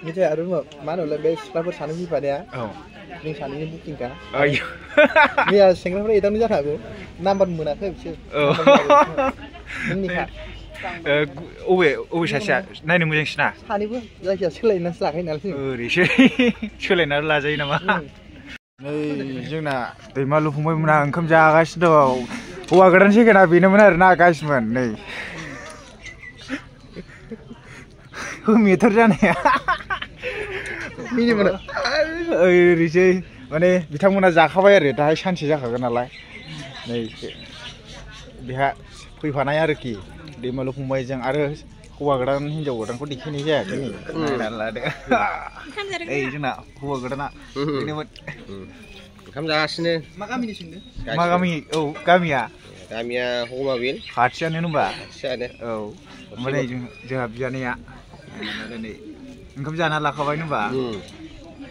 Ni je aru mana le be sekolah sanu bi pada. Ni sanu ni booking ka. Ni ya sengra itang ni ja thago. Number monakhai bisor. Ni ka. अबे सासेया नायनो मोजांसिना सानैबो जायखिया सोलायनासो लाखायो नालाय ओरैसो सोलायना लाजायो नामा नै जोंना दैमालु फंबायमोना ओंखाम जागासिनो दं हौवा गोदान सेकेन्डआ बेनोमोन आरो ना गासिमोन नै मेथर जानाया मिनिमोन ओरैसै माने बिथांमोना जाखाबाय आरो दाहाय सानसे जाखागोन नालाय नै बेहा फैफानाय आरोखि दैमालु फंबायजों आरो हौवा गोदान हिनजाव गोदानखौ देखायनाय जायाखै नायनानै लादो ओइ जोंना हौवा गोदाना बेनोमोन ओंखाम जागासिनो मा गामिनि सोंदों मा गामि औ गामिया हौमाबिल खाथियानो होनबा खाथियानो औ ओमफ्राय जोंहा बियानैया नै ओंखाम जाना लाखाबाय होनबा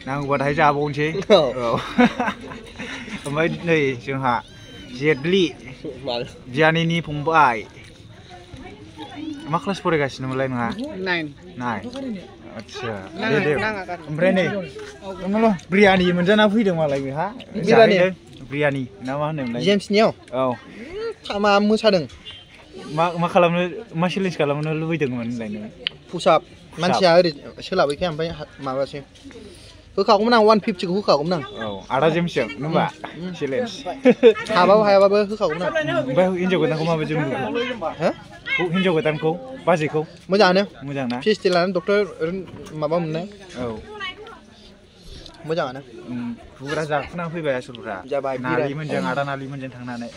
नांगौबा दाहाय जाबावनोसै औ ओमफ्राय नै जोंहा जेदलि बियानैनि फंबाय मा क्लास फरायगासिनो मोनलाय नोंहा 9 आच्छा दे ओमफ्राय नै नोंल' बिरियानि मोनजाना फैदों मालाय बेहा बिरियानि ना मा होनोमोनलाय जेम्सनियाव औ मा मोसादों मा खालामनो मा चेलेन्ज खालामनो लुबैदोंमोन होनलाय नों पुशआप मानसिया ओरै सोलाबैखाय ओमफ्राय माबासै होखागौमोन आं 150 खौ होखागौमोन आं औ आदा जेम्सजों होनबा चेलेन्ज हायाबाबो होखागौमोन आं ओमफ्राय हिनजाव गोदानखौ माबायदि नुखो हो हिनजाव गोदानखौ बाजैखौ मोजाङानो मोजांना पिएचडि लानानै डक्टर माबा मोननाय औ मोजाङानो फुरा जाखुना फैबाय आसुरफ्रा नालिमोनजों आदा नालिमोनजों थांनानै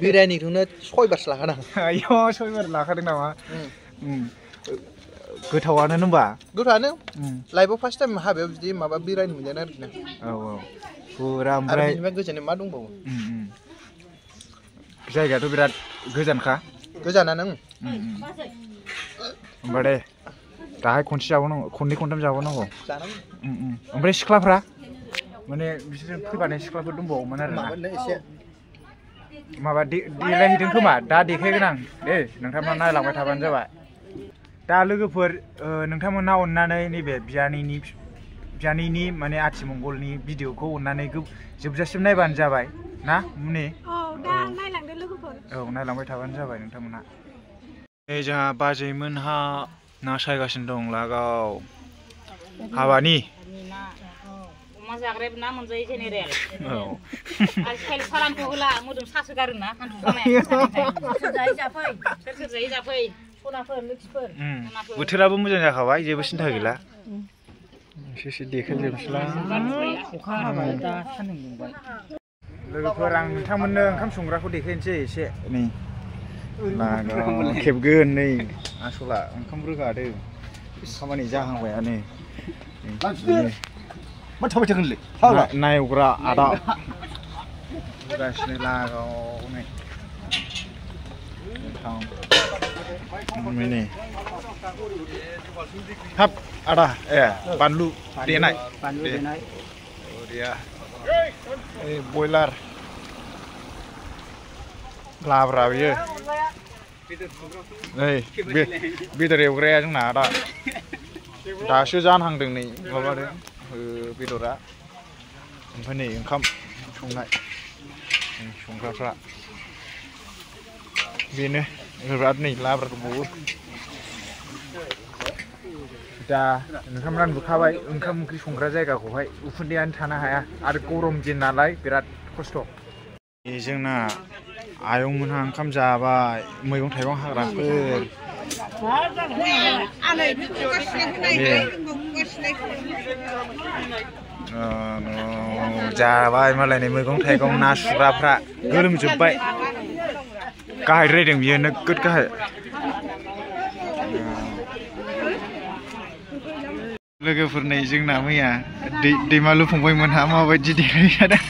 बिरियानिखौनो 6 बारसो लाखादों आयौ 6 बार लाखादों नामा गोथावानो होनबा गोथावानो लाइफआव फार्स्ट टाइम हाबायाव बिदि माबा बिरियानि मोनजानो आरोना औ फुरा ओमफ्राय बेनिफ्राय गोजोननाय मा दंबावो जायगायाथ' बिराद गोजानखा गोजानानो होमबा दे दाहाय खनसे जाबावनांगौ खननै खनथाम जाबावनांगौ ओमफ्राय सिख्लाफ्रा माने बिसोर फैबानाय सिख्लाफोर दंबावोमोन आरो एसे माबा देलायहैदों खोमा दा देखायगोन आं दे नोंथांमोना नायलांबाय थाबानो जाबाय दा लोगोफोर नोंथांमोना अननानै नैबे बियानैनि माने आथिमंगलनि भिडिअखौ अननानै जोबजासिम नायबानो जाबाय ना मुनि दा नायलांदो लोगोफोर औ नायलांबाय थाबानो जाबाय नोंथांमोना नै जोंहा बाजैमोनहा ना सायगासिनो दं लागाव हाबानि अमा जाग्राबो ना मोनजायो जेनेरेल औ आजिखालि सालानखौ होला मोदोम सासो गारोना हान्थु सानाया जायै जाफै सोर जायै जाफै सनाफोर लोखिफोर बोथोराबो मोजां जाखाबाय जेबो सिन्था गैला एसे देखायजोबसैलां अखा हाबाय दा सान्दुं दुंबाय लोगोफोर आं नोंथांमोननो ओंखाम संग्राखौ देखायनोसै एसे नै खेबगोन नै आसला ओंखाम रोगादो खामानि जाहांबायानो मा थाबाय थागोनलै नायग्रा आदा गासिनो लागाव नै नै हाब आदा बानलु देनाय बयलार लाब्रा बियो नै बेदर एवग्राया जोंना आदा दासो जानहांदों नै माबादों बेदरा ओमफ्राय नै ओंखाम संनाय संग्राफ्रा बेनो बिराद नै लाब्रा दंबावो दा नोंथांमोना नुखाबाय ओंखाम ओंख्रि संग्रा जायगाखौहाय उखुन्दैयानो थानो हाया आरो गरम दिन नालाय बिराद खस्थ' जोंना आयंमोनहा ओंखाम जाबाय मैगं थाइगं हाग्राफोर जाबाय मालायनि मैगं थाइगं ना सुग्राफ्रा गोलोमजोबबाय गाहायद्रायदों बियो नोगोद गाहाय लोगोफोर नै जोंना मैया दैमालु फंबायमोनहा माबायदि देखायखादों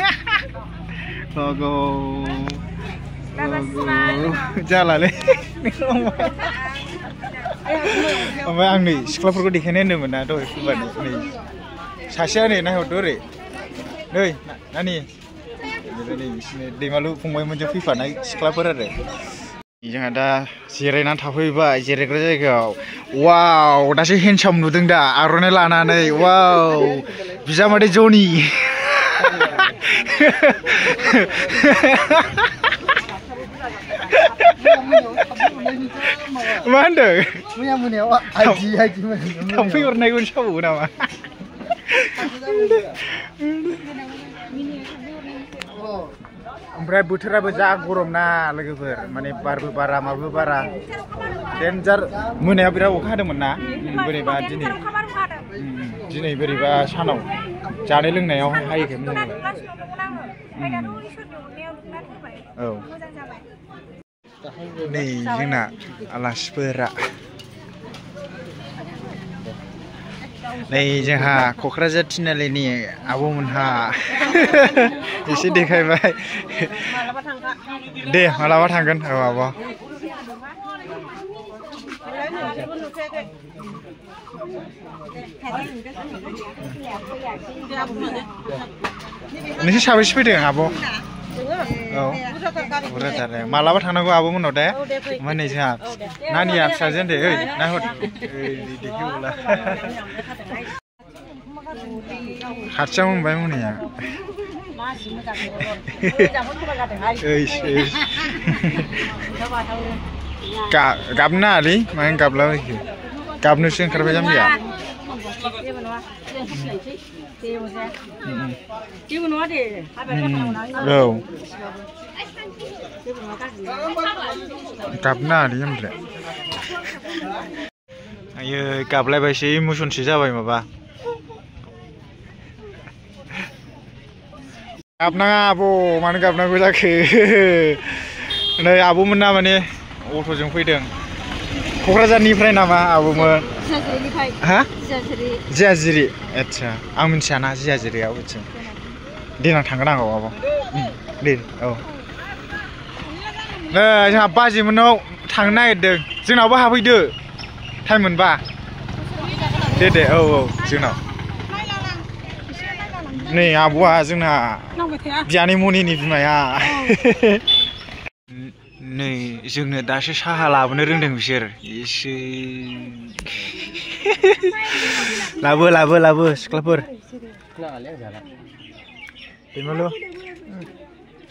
जालालै ओमफ्राय आं नै सिख्लाफोरखौ देखायनो होनदोंमोन ना दहाय फैबानो नै सासेया नै नायहरदो ओरै नै नानि नै बिसोरनि दैमालु फंबायमोनजों फैफानाय सिख्लाफोर आरो जोंहा दा जिरायनानै थाफैबाय जिरायग्रा जायगायाव वाव दासो हेन्डसाम नुदों दा आर'नाइ लानानै वाव बिजामादै जनि मा होनदों मैया मोनायाव आइदि थांफै हरनायखौनो सावो नामा ओमफ्राय बोथोराबो जा गरम ना लोगोफोर माने बारबो बारा माबो बारा डेन्जार मोनायाव बिराद अखा हादोंमोन ना बोरैबा दिनै बोरैबा सानाव जानाय लोंनायाव हायोखै मोजां औ नै जोंना आलासिफोरा नै जोंहा क'क्राझार थिनालिनि आब'मोनहा एसे देखायबाय दे मालाबा थांगोन औ आब' नोंसोर साबेसे फैदों आब' औ बुरजा जादों मालाबा थांनांगौ आब'मोननाव दे ओमफ्राय नै जोंहा नानिया फिसाजो दे ओइ नाहर देखेवला खाथियाव मोनबाय मोनैया गाबनो नाङालै मानो गाबलाबायखो गाबनोसो ओंखारबाय जाम्बिया औ गाबनो नाङालै ओमफ्राय आयै गाबलायबायसो इमसनसो जाबाय माबा गाबनाङा आब' मानो गाबनांगौ जाखो नै आब'मोनना माने अट'जों फैदों क'क्राझारनिफ्राय नामा आब'मोन हा जियाजिरि आदसा आं मिथियाना जियाजिरियाव बिथिं देनां थांगोन आं आब' दे औ नै जोंहा बाजैमोननाव थांनो नागिरदों जोंनावबो हाबफैदो टाइम मोनबा दे औ जोंनाव नै आब'आ जोंना बियानै मनिनि बिमाया नै जोंनो दासो साहा लाबोनो रोंदों बिसोर एसे लाबो सिख्लाफोर दैमालु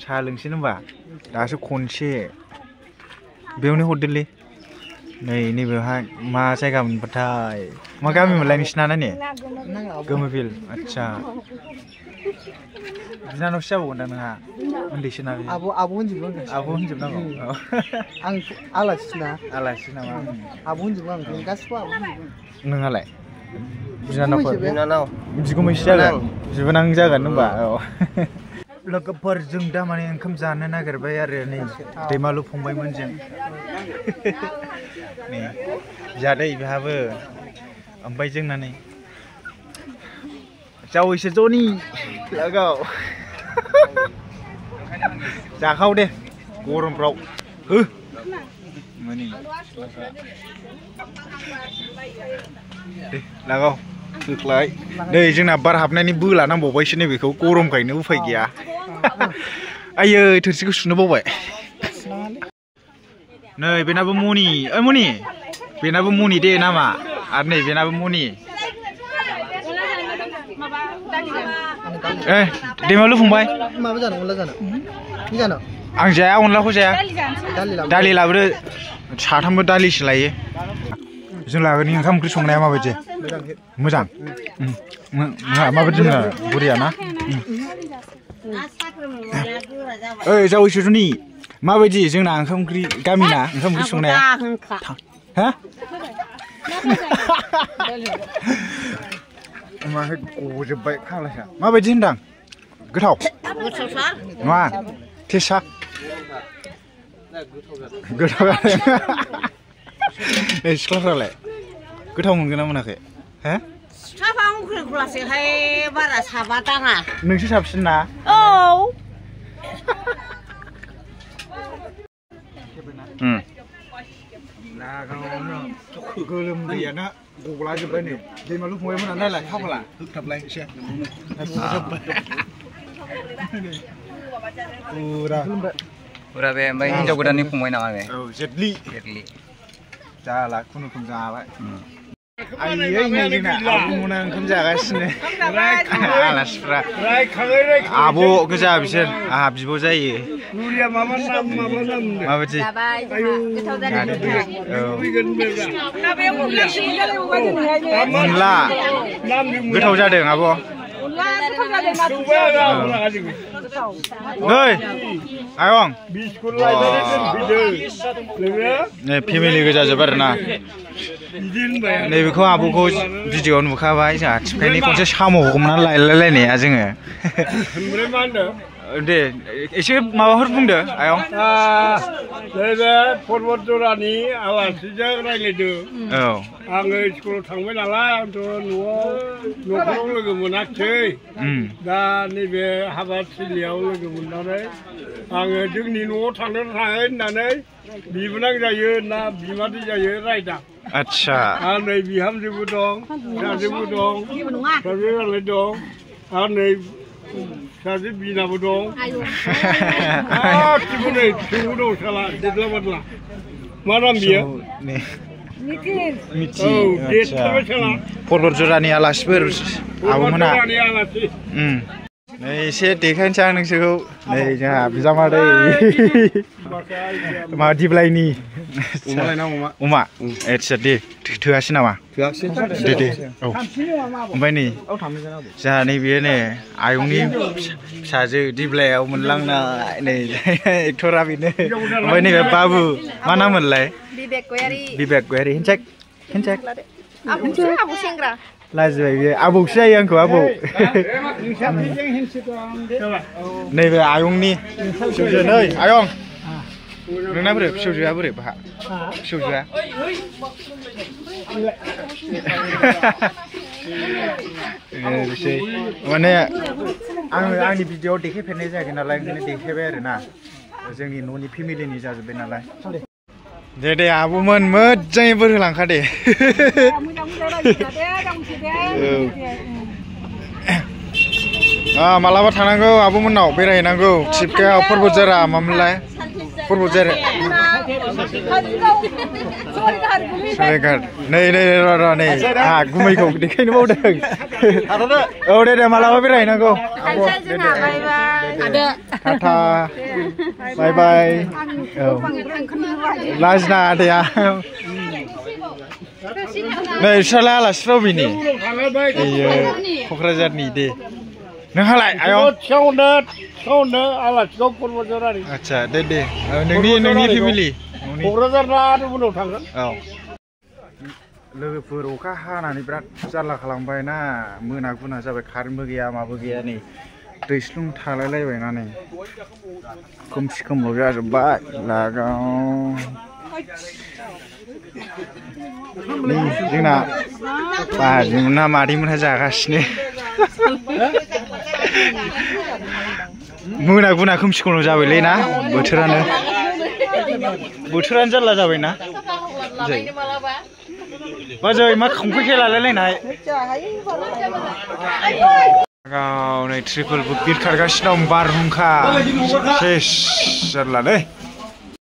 साहा लोंसै होनबा दासो खनसे बेयावनो हरदोलै नैबेवहाय मा जायगा मोनबाथाय मा गामि मोनलाय नोंसिना नानि गोमोबिल आदसा बिनानावसो जाबावगोन दा नोंहा उन्दैसो ना आब' होनजोबनांगौ आं आलासि नामा आब' होनजोबो आं गासिबो आब' नोंहालाय बिनानाव बिगुमैसो जागोन बिबोनां जागोन होनबा औ लोगोफोर जों दा माने ओंखाम जानो नागिरबाय आरो नै दैमालु फंबायमोनजों नै जादै बेहाबो ओमफ्राय जोंना नै जावैसो जनि लागाव जाखाव दे गरमफ्राव हो मोनि दे लागाव होख्लाय नै जोंना बार हाबनायनि बोला नांबावबायसो नैबेखौ गरमखायनो उफाय गैया आयै थोरसिखौ सुनो बावबाय नै बेनाबो मनि ओइ मनि बेनाबो मनि दे नामा आरो नै बेनाबो मनि ए दैमालु फंबाय माबा जानो अनला जानो आं जाया अनलाखौ जाया दालि लाबोदो साथामबो दालिसो लायो जों लागोनि ओंखाम ओंख्रि संनाया माबायदि मोजां माबायदि बुरिया ना ओइ जावैसो जुनि माबायदि जोंना ओंखाम ओंख्रि गामिना ओंखाम ओंख्रि संनाया हा मा गजोब्बाय फाग्लाया माबायदि होनदां गोथाव नङा टेस्टआ गोथाव ए सिख्लाफ्रालाय गोथाव मोनगोन ना मोनाखै हो साफा उखुरखौलासैहाय बारा साबा दाङा नोंसो साबसिन ना औ गोलोमदैयानो गलाजोब्बाय नै दैमालु फंबायमोना नायलाय खाफाला होगथाबलाय एसे फुरा Udah be, mbak ini jago dan ini pemain nama be. Oh, Jetli. Jetli. Jalan, kuno kumjawa. Ayo ini aku menang kumjagasine. Alas fra. Abu kerja bisa, bibo zayi. Nuria mama nam. Mabaji. Munla. Getau jadeng abu. Hei, ayong. Nih, family kerja jabar na. Nih, beku abuku video nukabai, jadi ini konsep samu kemana lain nih aja nge. Deh, isi mau hurufung deh, ayong. Saya Purwodarani awal sejak rakyat itu. Oh. Angin sekolah tangga nala untuk nukurung lagi menak cuy. Dan ni be habat siliau lagi menare. Angin jeng ni nukur tangga nanti bimenang jaya na bimati jaya raida. Acha. Angin biham jebudong, jebudong, tapi kalau dong, angin saya bina budong. Cibudong salah, jadlah lah. Mana dia? Miti. Purwodarani alasber abu mana? Nih, saya dekan cang nengseku. Nih, jangan bisa madai. Madi belai ni. Uma. Sedih. Tuasin nama. Dede. Oh. Umpai ni. Saya ni biar ni. Ayung ni saja di belai. Menlang na. Ni. Ektora bini. Umpai ni babu. Mana menlai? Bibek query. Cek. Abu Singra. Last way, abu saya yang ku abu. Nih, ayung ni. Sudah nih, ayung. Nuna beri, sudah beri, pak. Sudah. Mana? Ang ni video dek pernah saya kenal lagi ni dek beres na. Jadi noni family ni jadi benar. Jadi abu mojaai berlangkah deh. Malaba थांनांगौ आब'मोननाव बेरायहैनांगौ चिपकायाव Purwodarani मामोनलाय Purwodarani Salegar नै र' नै गुमैखौ देखायनो बावदों औ दे मालाबा बेरायहैनांगौ tata bye बाय औ लाजिना आदाया नै फिसाला आलासिफ्राव बिनि क'क्राझारनि दे नोंहालाय आयं सावनो आलासिखौ Purwodarani आच्छा दे नोंनि फेमिलि क'क्राझार उनाव थांगोन औ लोगोफोर अखा हानानै बिराद जारला खालामबाय ना मोना गुना जाबाय कारेन्टबो गैया माबो गैया नै दैस्लुं थालायलायबाय ना नै खोमसि खोमलाव जाजोब्बाय लागाव नै जोंना बाजैमोनहा मादैमोनहा जागासिनो मोना गुना खोमसि खोमलाव जाबायलै ना बोथोरानो जारला जाबायना बाजै मा खंफै खेला लायलायनाय गाव नै ट्रिपोल बुक बिरखारगासिनो दं बारहुंखा सेस जारलालै